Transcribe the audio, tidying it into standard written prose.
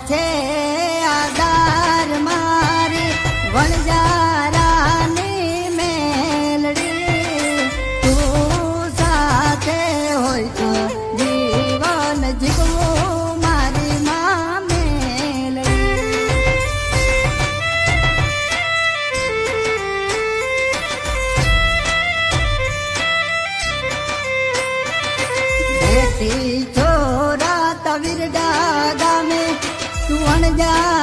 છે આધાર મારી વણજારાની મેલડી તું સાથે હોય તો જીવન જીવવું મારી માં મેલડી બેટી છોરા તવીરડા ગામે તું વણજા